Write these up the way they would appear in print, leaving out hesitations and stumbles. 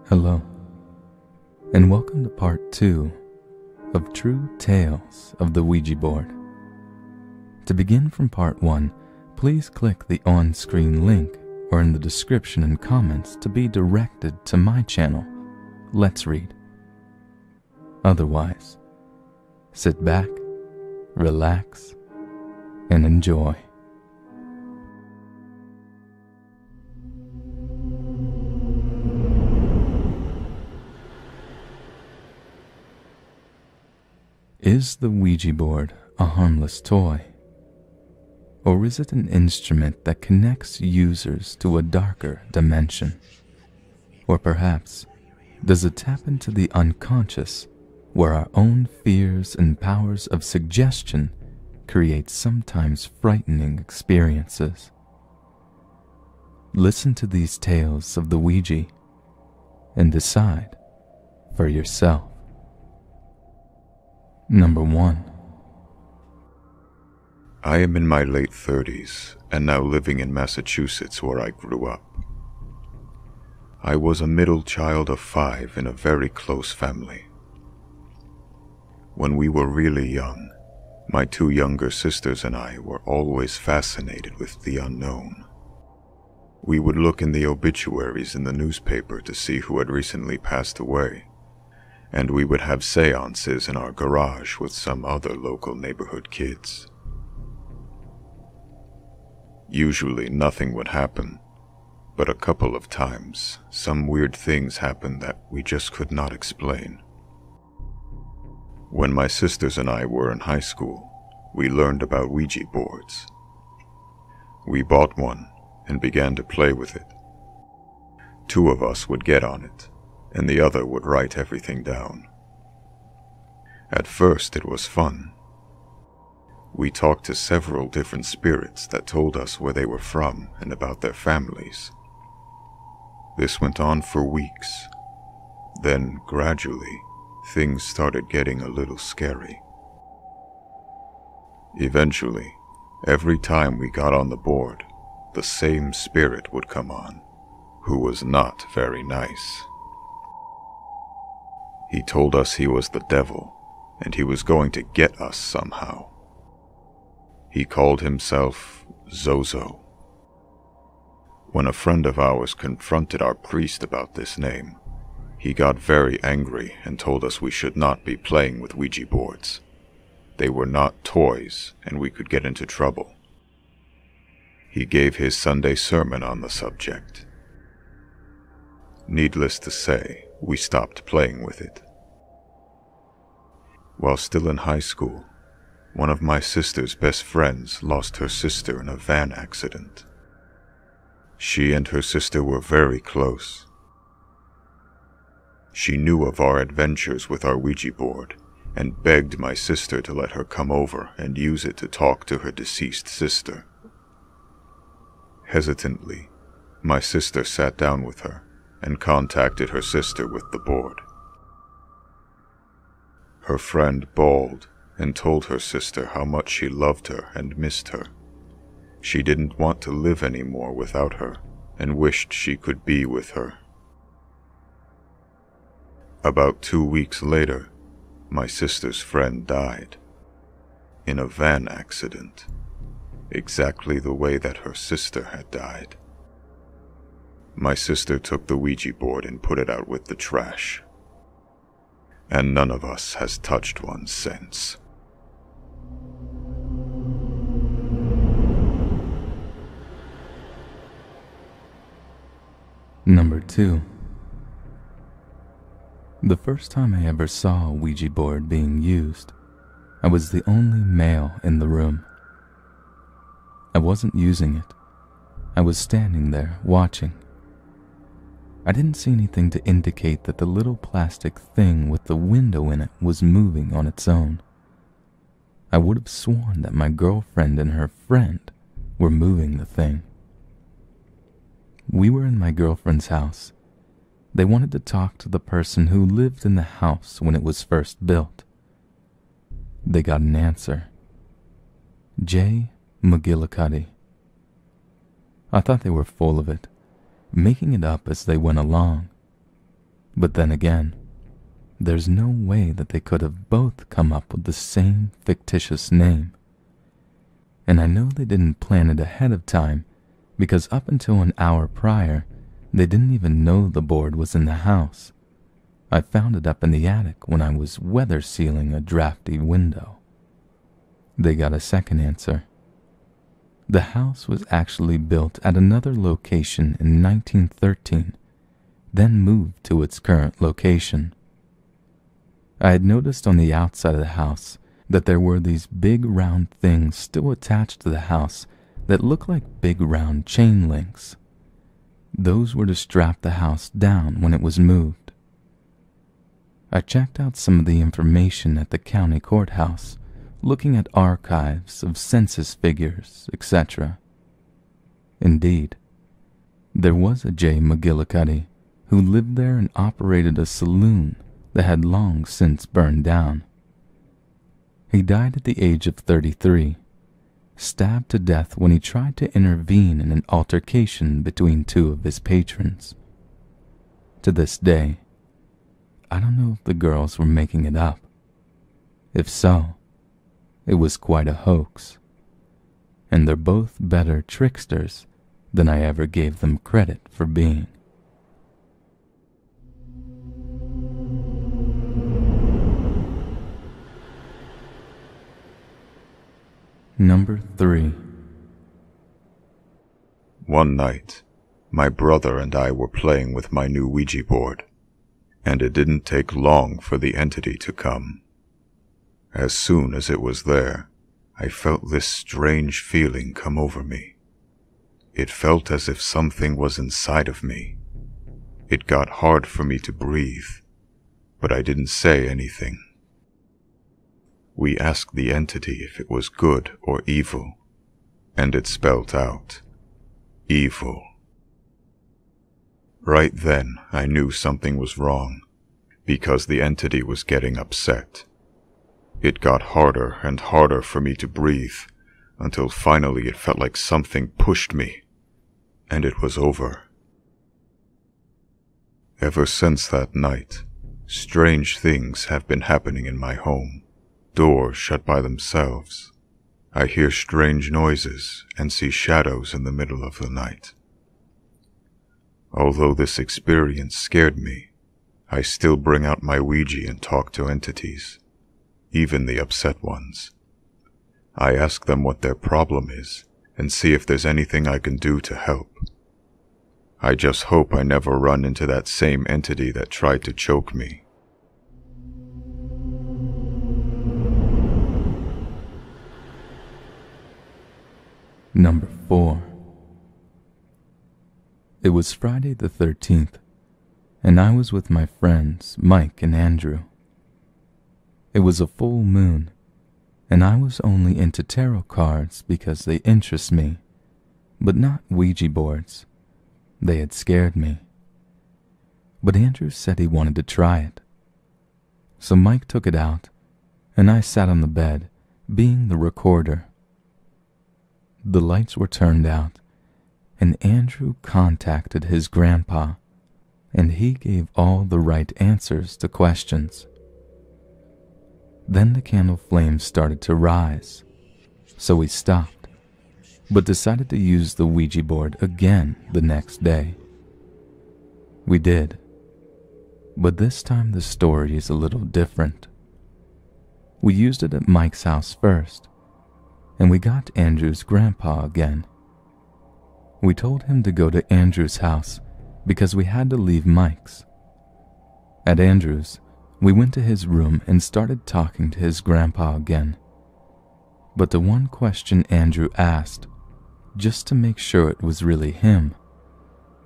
Hello, and welcome to part 2 of True Tales of the Ouija Board. To begin from part 1, please click the on-screen link or in the description and comments to be directed to my channel, Let's Read. Otherwise, sit back, relax, and enjoy. Is the Ouija board a harmless toy? Or is it an instrument that connects users to a darker dimension? Or perhaps, does it tap into the unconscious, where our own fears and powers of suggestion create sometimes frightening experiences? Listen to these tales of the Ouija and decide for yourself. Number 1. I am in my late 30s and now living in Massachusetts where I grew up. I was a middle child of 5 in a very close family. When we were really young, my 2 younger sisters and I were always fascinated with the unknown. We would look in the obituaries in the newspaper to see who had recently passed away, and we would have seances in our garage with some other local neighborhood kids. Usually nothing would happen, but a couple of times some weird things happened that we just could not explain. When my sisters and I were in high school, we learned about Ouija boards. We bought one and began to play with it. 2 of us would get on it, and the other would write everything down. At first it was fun. We talked to several different spirits that told us where they were from and about their families. This went on for weeks. Then, gradually, things started getting a little scary. Eventually, every time we got on the board, the same spirit would come on, who was not very nice. He told us he was the devil, and he was going to get us somehow. He called himself Zozo. When a friend of ours confronted our priest about this name, he got very angry and told us we should not be playing with Ouija boards. They were not toys, and we could get into trouble. He gave his Sunday sermon on the subject. Needless to say, we stopped playing with it. While still in high school, one of my sister's best friends lost her sister in a van accident. She and her sister were very close. She knew of our adventures with our Ouija board and begged my sister to let her come over and use it to talk to her deceased sister. Hesitantly, my sister sat down with her and contacted her sister with the board. Her friend bawled and told her sister how much she loved her and missed her. She didn't want to live anymore without her and wished she could be with her. About 2 weeks later, my sister's friend died. In a van accident, exactly the way that her sister had died. My sister took the Ouija board and put it out with the trash. And none of us has touched one since. Number 2. The first time I ever saw a Ouija board being used, I was the only male in the room. I wasn't using it. I was standing there watching. I didn't see anything to indicate that the little plastic thing with the window in it was moving on its own. I would have sworn that my girlfriend and her friend were moving the thing. We were in my girlfriend's house. They wanted to talk to the person who lived in the house when it was first built. They got an answer. J. McGillicuddy. I thought they were full of it, making it up as they went along. But then again, there's no way that they could have both come up with the same fictitious name. And I know they didn't plan it ahead of time, because up until an hour prior, they didn't even know the board was in the house. I found it up in the attic when I was weather sealing a drafty window. They got a second answer. The house was actually built at another location in 1913, then moved to its current location. I had noticed on the outside of the house that there were these big round things still attached to the house that looked like big round chain links. Those were to strap the house down when it was moved. I checked out some of the information at the county courthouse, looking at archives of census figures, etc. Indeed, there was a J. McGillicuddy who lived there and operated a saloon that had long since burned down. He died at the age of 33, stabbed to death when he tried to intervene in an altercation between two of his patrons. To this day, I don't know if the girls were making it up. If so, it was quite a hoax, and they're both better tricksters than I ever gave them credit for being. Number 3. One night, my brother and I were playing with my new Ouija board, and it didn't take long for the entity to come. As soon as it was there, I felt this strange feeling come over me. It felt as if something was inside of me. It got hard for me to breathe, but I didn't say anything. We asked the entity if it was good or evil, and it spelled out, evil. Right then, I knew something was wrong, because the entity was getting upset. It got harder and harder for me to breathe, until finally it felt like something pushed me, and it was over. Ever since that night, strange things have been happening in my home. Doors shut by themselves. I hear strange noises and see shadows in the middle of the night. Although this experience scared me, I still bring out my Ouija and talk to entities, even the upset ones. I ask them what their problem is and see if there's anything I can do to help. I just hope I never run into that same entity that tried to choke me. Number 4. It was Friday the 13th, and I was with my friends Mike and Andrew. It was a full moon, and I was only into tarot cards because they interest me, but not Ouija boards. They had scared me. But Andrew said he wanted to try it. So Mike took it out, and I sat on the bed, being the recorder. The lights were turned out, and Andrew contacted his grandpa, and he gave all the right answers to questions. Then the candle flames started to rise, so we stopped, but decided to use the Ouija board again the next day. We did, but this time the story is a little different. We used it at Mike's house first, and we got Andrew's grandpa again. We told him to go to Andrew's house because we had to leave Mike's. At Andrew's, we went to his room and started talking to his grandpa again. But the one question Andrew asked, just to make sure it was really him,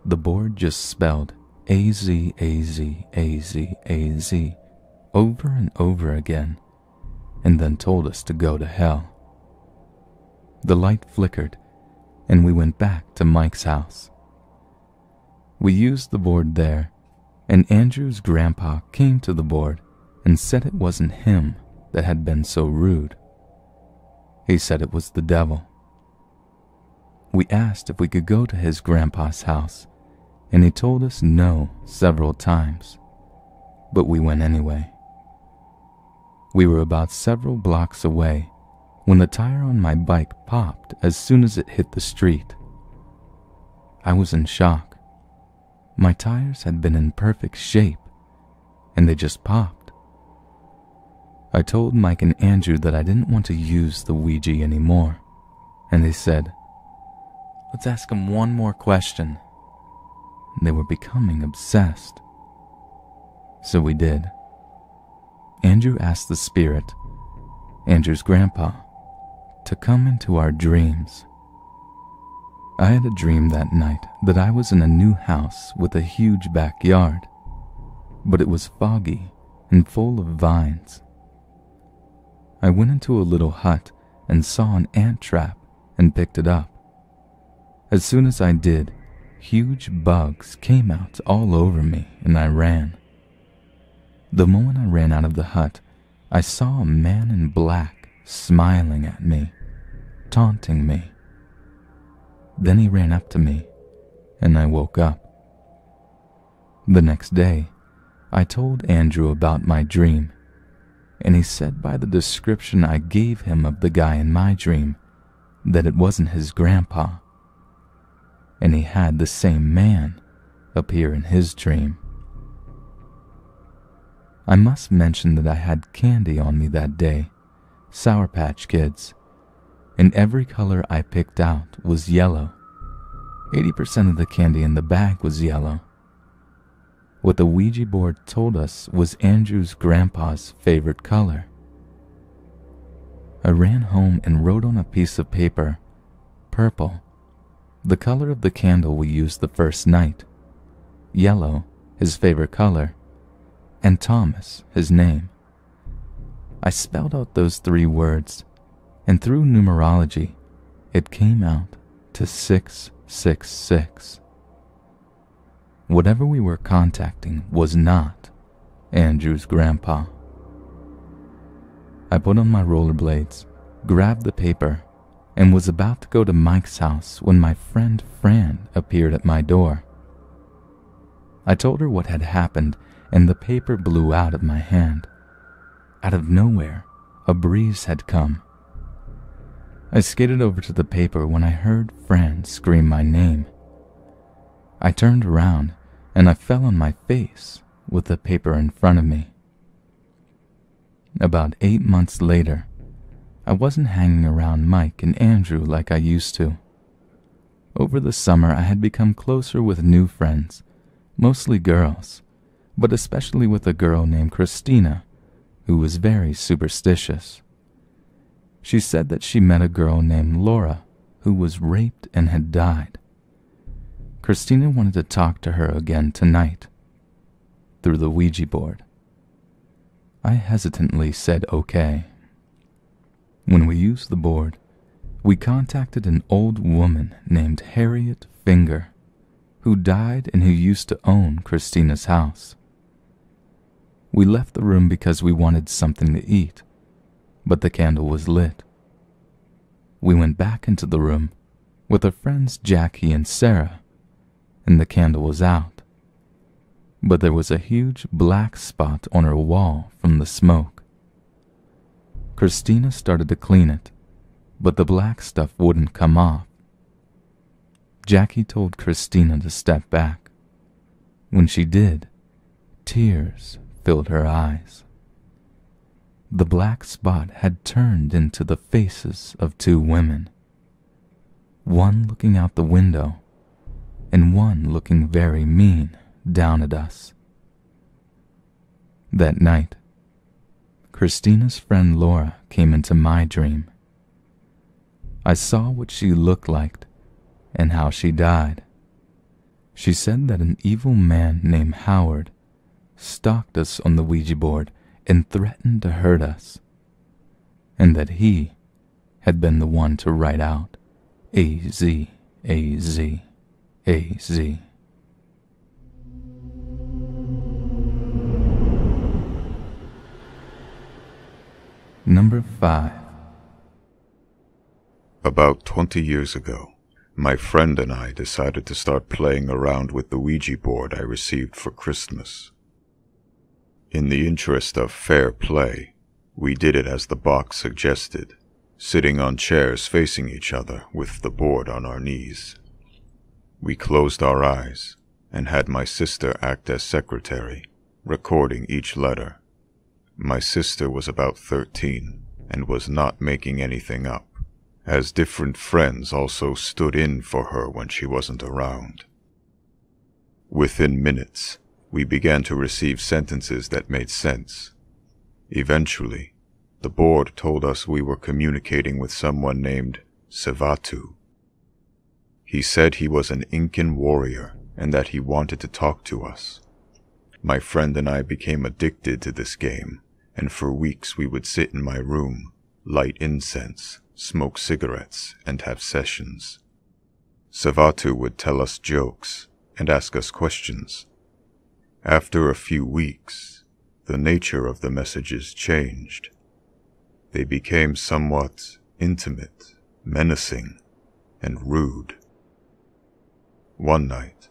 the board just spelled A-Z-A-Z-A-Z-A-Z over and over again, and then told us to go to hell. The light flickered, and we went back to Mike's house. We used the board there, and Andrew's grandpa came to the board and said it wasn't him that had been so rude. He said it was the devil. We asked if we could go to his grandpa's house, and he told us no several times, but we went anyway. We were about several blocks away when the tire on my bike popped as soon as it hit the street. I was in shock. My tires had been in perfect shape, and they just popped. I told Mike and Andrew that I didn't want to use the Ouija anymore, and they said, "Let's ask him one more question." They were becoming obsessed. So we did. Andrew asked the spirit, Andrew's grandpa, to come into our dreams. I had a dream that night that I was in a new house with a huge backyard, but it was foggy and full of vines. I went into a little hut and saw an ant trap and picked it up. As soon as I did, huge bugs came out all over me and I ran. The moment I ran out of the hut, I saw a man in black smiling at me, taunting me. Then he ran up to me, and I woke up. The next day, I told Andrew about my dream, and he said by the description I gave him of the guy in my dream that it wasn't his grandpa, and he had the same man appear in his dream. I must mention that I had candy on me that day, Sour Patch Kids, and every color I picked out was yellow. 80% of the candy in the bag was yellow. What the Ouija board told us was Andrew's grandpa's favorite color. I ran home and wrote on a piece of paper, purple, the color of the candle we used the first night, yellow, his favorite color, and Thomas, his name. I spelled out those 3 words, and through numerology, it came out to 666. Whatever we were contacting was not Andrew's grandpa. I put on my rollerblades, grabbed the paper, and was about to go to Mike's house when my friend Fran appeared at my door. I told her what had happened, and the paper blew out of my hand. Out of nowhere, a breeze had come. I skated over to the paper when I heard Fran scream my name. I turned around and I fell on my face with the paper in front of me. About 8 months later, I wasn't hanging around Mike and Andrew like I used to. Over the summer, I had become closer with new friends, mostly girls, but especially with a girl named Christina, who was very superstitious. She said that she met a girl named Laura, who was raped and had died. Christina wanted to talk to her again tonight, through the Ouija board. I hesitantly said okay. When we used the board, we contacted an old woman named Harriet Finger, who died and who used to own Christina's house. We left the room because we wanted something to eat, but the candle was lit. We went back into the room with our friends Jackie and Sarah, and the candle was out. But there was a huge black spot on her wall from the smoke. Christina started to clean it, but the black stuff wouldn't come off. Jackie told Christina to step back. When she did, tears filled her eyes. The black spot had turned into the faces of 2 women, one looking out the window and one looking very mean down at us. That night, Christina's friend Laura came into my dream. I saw what she looked like and how she died. She said that an evil man named Howard stalked us on the Ouija board and threatened to hurt us, and that he had been the one to write out A-Z, A-Z, A-Z. Number 5. About 20 years ago, my friend and I decided to start playing around with the Ouija board I received for Christmas. In the interest of fair play, we did it as the box suggested, sitting on chairs facing each other with the board on our knees. We closed our eyes and had my sister act as secretary, recording each letter. My sister was about 13 and was not making anything up, as different friends also stood in for her when she wasn't around. Within minutes, we began to receive sentences that made sense. Eventually, the board told us we were communicating with someone named Savatu. He said he was an Incan warrior and that he wanted to talk to us. My friend and I became addicted to this game, and for weeks we would sit in my room, light incense, smoke cigarettes, and have sessions. Savatu would tell us jokes and ask us questions. After a few weeks, the nature of the messages changed. They became somewhat intimate, menacing, and rude. One night,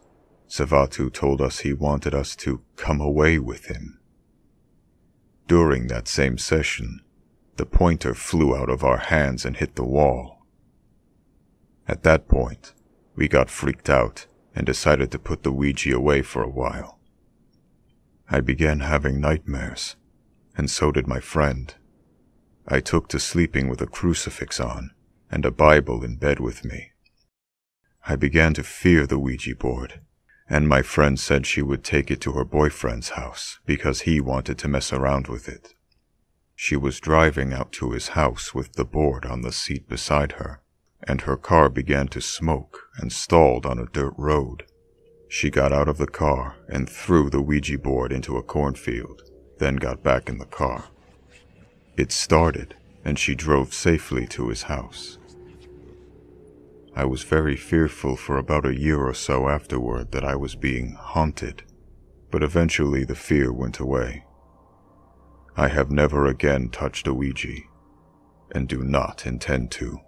Savatu told us he wanted us to come away with him. During that same session, the pointer flew out of our hands and hit the wall. At that point, we got freaked out and decided to put the Ouija away for a while. I began having nightmares, and so did my friend. I took to sleeping with a crucifix on and a Bible in bed with me. I began to fear the Ouija board, and my friend said she would take it to her boyfriend's house because he wanted to mess around with it. She was driving out to his house with the board on the seat beside her, and her car began to smoke and stalled on a dirt road. She got out of the car and threw the Ouija board into a cornfield, then got back in the car. It started, and she drove safely to his house. I was very fearful for about a year or so afterward that I was being haunted, but eventually the fear went away. I have never again touched a Ouija, and do not intend to.